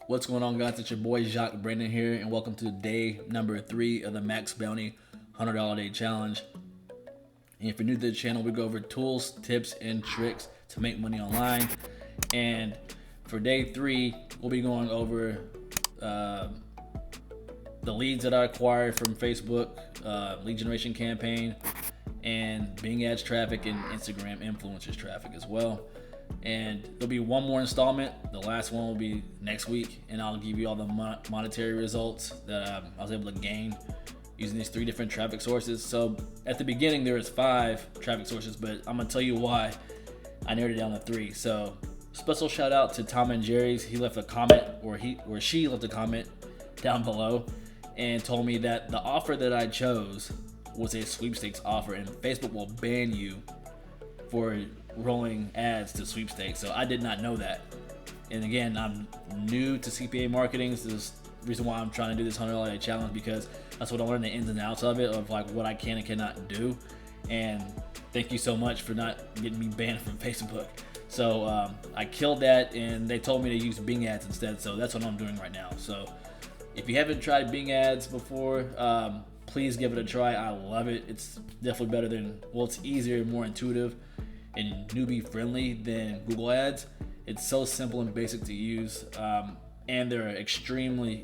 What's going on, guys? It's your boy Jacque Brandon here, and welcome to day number 3 of the Max Bounty $100 Day Challenge. And if you're new to the channel, we go over tools, tips, and tricks to make money online. And for day 3, we'll be going over the leads that I acquired from Facebook, lead generation campaign, and Bing Ads traffic and Instagram influencers traffic as well. And there'll be one more installment. The last one will be next week, and I'll give you all the monetary results that I was able to gain using these 3 different traffic sources. So at the beginning there was 5 traffic sources, but I'm gonna tell you why I narrowed it down to 3. So special shout out to Tom and Jerry's. He left a comment, or she left a comment down below and told me that the offer that I chose was a sweepstakes offer, and Facebook will ban you for rolling ads to sweepstakes. So I did not know that. And again, I'm new to CPA marketing. This is the reason why I'm trying to do this $100 Day Challenge, because that's what I learned, the ins and outs of it, of like what I can and cannot do. And thank you so much for not getting me banned from Facebook. So I killed that, and they told me to use Bing ads instead. So that's what I'm doing right now. So if you haven't tried Bing ads before, please give it a try. I love it. It's definitely better than, well, it's easier, more intuitive, and newbie friendly than Google ads. It's so simple and basic to use, and they're extremely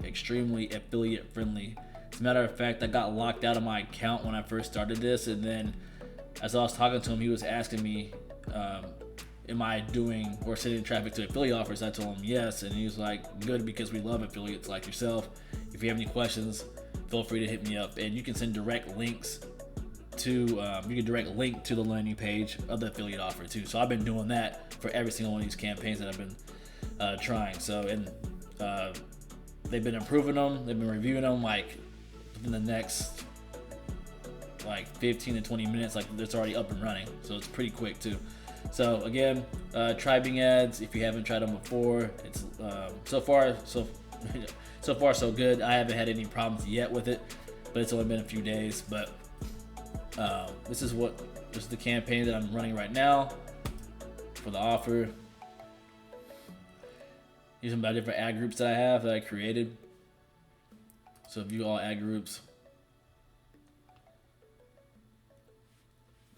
affiliate friendly. As a matter of fact, I got locked out of my account when I first started this, and then as I was talking to him, he was asking me, am I doing or sending traffic to affiliate offers? I told him yes, and he was like, good, because we love affiliates like yourself. If you have any questions, feel free to hit me up. And you can send direct links to you can direct link to the landing page of the affiliate offer too. So I've been doing that for every single one of these campaigns that I've been trying. So, and they've been improving them, they've been reviewing them like within the next like 15 to 20 minutes. Like it's already up and running, so it's pretty quick too. So again, try Bing ads if you haven't tried them before. It's so far so good. I haven't had any problems yet with it, but it's only been a few days. But this is the campaign that I'm running right now for the offer, using my different ad groups that I have that I created. So view all ad groups,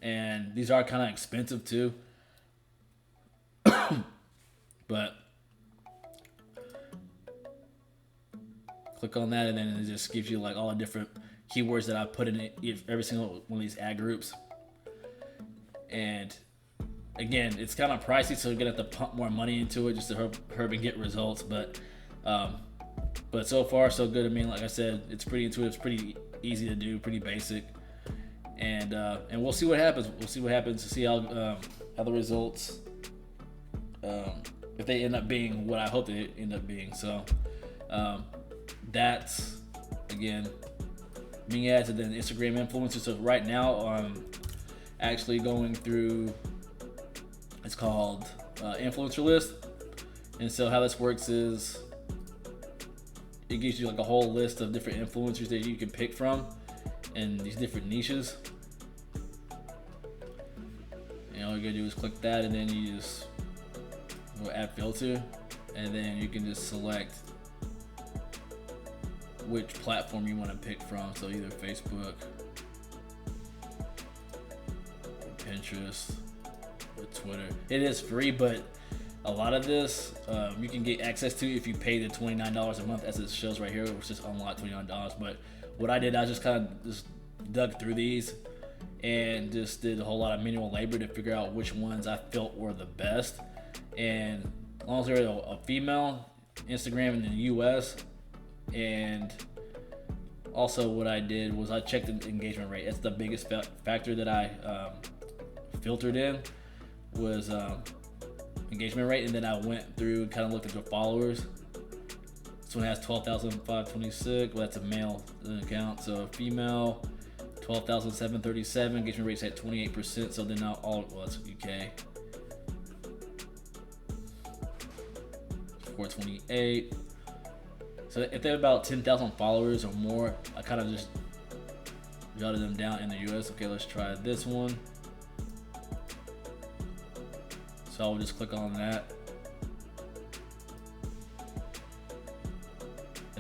and these are kind of expensive too, but click on that, and then it just gives you like all the different keywords that I put in every single one of these ad groups. And again, it's kind of pricey, so you're gonna have to pump more money into it just to hurry and get results. But so far so good. I mean, like I said, it's pretty intuitive, it's pretty easy to do, pretty basic. And we'll see what happens. We'll see what happens to see how the results, if they end up being what I hope they end up being. So that's, again, Bing ads and then Instagram influencers. So right now I'm actually going through, it's called influencer list. And so how this works is it gives you like a whole list of different influencers that you can pick from in these different niches. And all you gotta do is click that, and then you just go add filter, and then you can just select which platform you want to pick from. So either Facebook, or Pinterest, or Twitter. It is free, but a lot of this you can get access to if you pay the $29 a month, as it shows right here, which is unlocked $29. But what I did, I just kind of just dug through these and just did a whole lot of manual labor to figure out which ones I felt were the best. And as long as they're a female, Instagram in the US. And also what I did was I checked the engagement rate. It's the biggest factor that I filtered in, was engagement rate. And then I went through and kind of looked at the followers. This one has 12,526. Well, that's a male account. So female, 12,737. Engagement rate's at 28%. So then now well, that's UK. 428. So if they have about 10,000 followers or more, I kind of just jotted them down in the US. Okay, let's try this one. So I'll just click on that.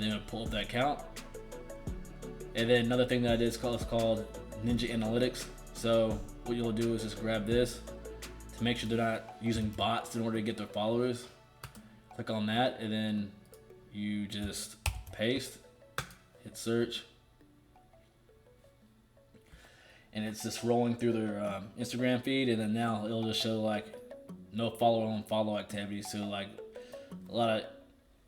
and then pull up that account. And then another thing that I did is called Ninja Analytics. So what you'll do is just grab this to make sure they're not using bots in order to get their followers. Click on that, and then you just paste, hit search, and it's just rolling through their Instagram feed. And then now it'll just show like no follow on follow activity. So like a lot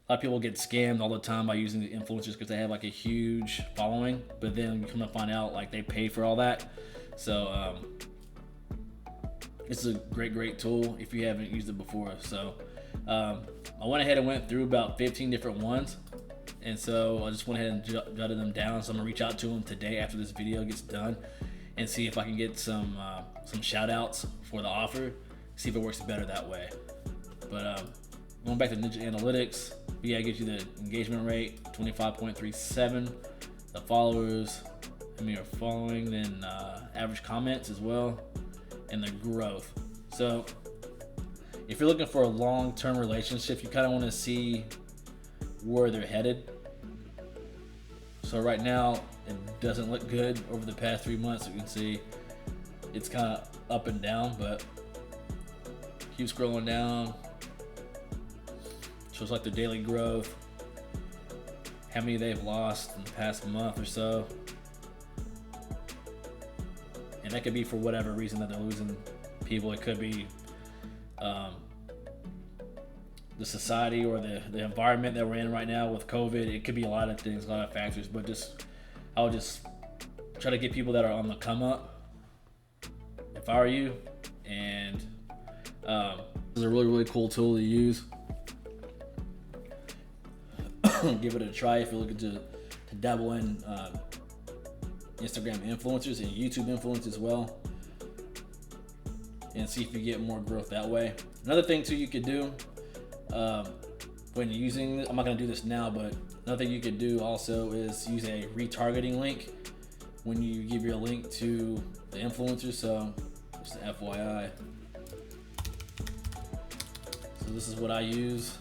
of people get scammed all the time by using the influencers because they have like a huge following, but then you come to find out like they pay for all that. So it's a great tool if you haven't used it before. So I went ahead and went through about 15 different ones, and so I just went ahead and jotted them down. So I'm gonna reach out to them today after this video gets done and see if I can get some shout outs for the offer, see if it works better that way. But going back to Ninja Analytics, yeah, it gives you the engagement rate, 25.37, the followers, how many are following, then average comments as well, and the growth. So if you're looking for a long-term relationship, you kind of want to see where they're headed. So right now, it doesn't look good over the past 3 months. You can see it's kind of up and down, but keep scrolling down. Shows like their daily growth, how many they've lost in the past month or so. And that could be for whatever reason that they're losing people. It could be the society or the environment that we're in right now with COVID. It could be a lot of things, a lot of factors, but I would just try to get people that are on the come up if I were you. And this is a really cool tool to use. Give it a try if you're looking to dabble in Instagram influencers and YouTube influence as well, and see if you get more growth that way. Another thing too you could do when using this, I'm not going to do this now, but another thing you could do also is use a retargeting link when you give your link to the influencer. So just an FYI. So this is what I use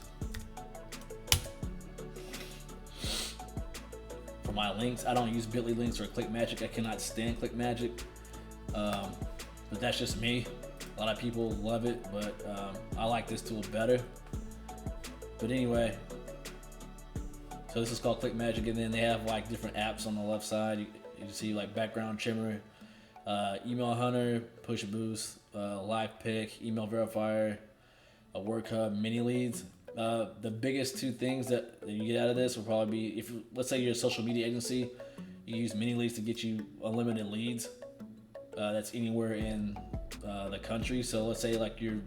for my links. I don't use Bitly links or ClickMagick. I cannot stand ClickMagick, but that's just me. A lot of people love it, but I like this tool better. But anyway, so this is called ClickMagick, and then they have like different apps on the left side. You can see like background trimmer, email hunter, push boost, live pick, email verifier, a work hub, mini leads. The biggest two things that you get out of this will probably be, if let's say you're a social media agency, you use mini leads to get you unlimited leads. That's anywhere in the country. So let's say like you're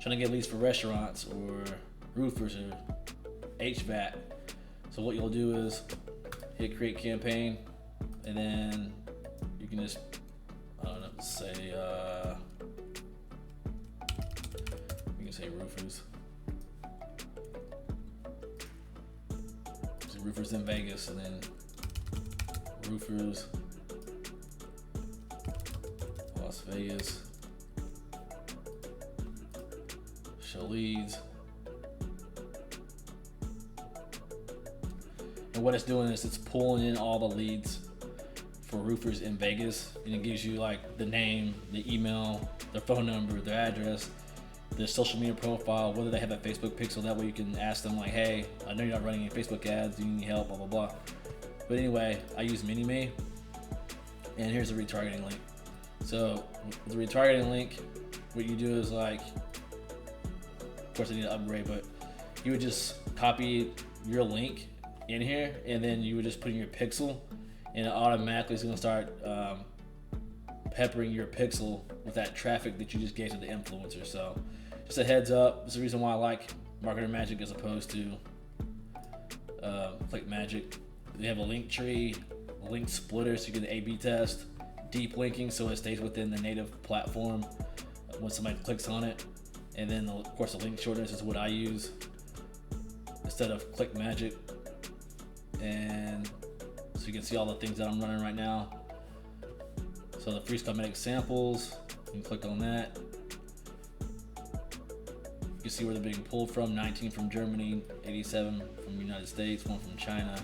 trying to get leads for restaurants or roofers or HVAC. So what you'll do is hit create campaign, and then you can just, I don't know, say you can say roofers. So roofers in Vegas, and then roofers Las Vegas. Show leads. And what it's doing is it's pulling in all the leads for roofers in Vegas, and it gives you like the name, the email, their phone number, their address, their social media profile, whether they have a Facebook pixel. That way you can ask them like, hey, I know you're not running any Facebook ads, do you need help, blah blah blah. But anyway, I use MiniMe, and here's the retargeting link. So with the retargeting link, what you do is like, of course I need to upgrade, but you would just copy your link in here, and then you would just put in your pixel, and it automatically is going to start peppering your pixel with that traffic that you just gave to the influencer. So just a heads up, it's the reason why I like Marketer Magic as opposed to ClickMagick. They have a link tree, a link splitter, so you can A/B test, deep linking so it stays within the native platform when somebody clicks on it, and then of course the link shorteners is what I use instead of ClickMagick. And so you can see all the things that I'm running right now. So the free cosmetic samples, you can click on that. You can see where they're being pulled from. 19 from Germany, 87 from the United States, 1 from China.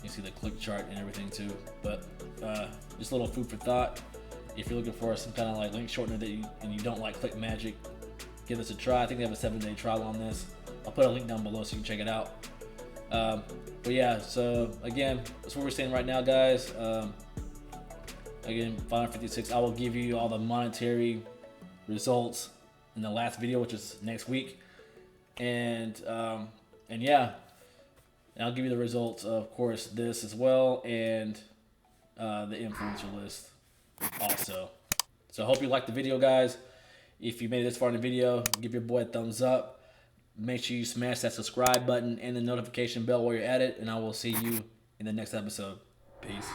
You see the click chart and everything too. But just a little food for thought. If you're looking for some kind of like link shortener and you don't like ClickMagick, give this a try. I think they have a 7-day trial on this. I'll put a link down below so you can check it out. But yeah, so again, that's where we're standing right now, guys. Again, 556. I will give you all the monetary results in the last video, which is next week, and yeah, and I'll give you the results of course this as well, and the influencer list also. So I hope you liked the video, guys. If you made it this far in the video, give your boy a thumbs up. Make sure you smash that subscribe button and the notification bell while you're at it, and I will see you in the next episode. Peace.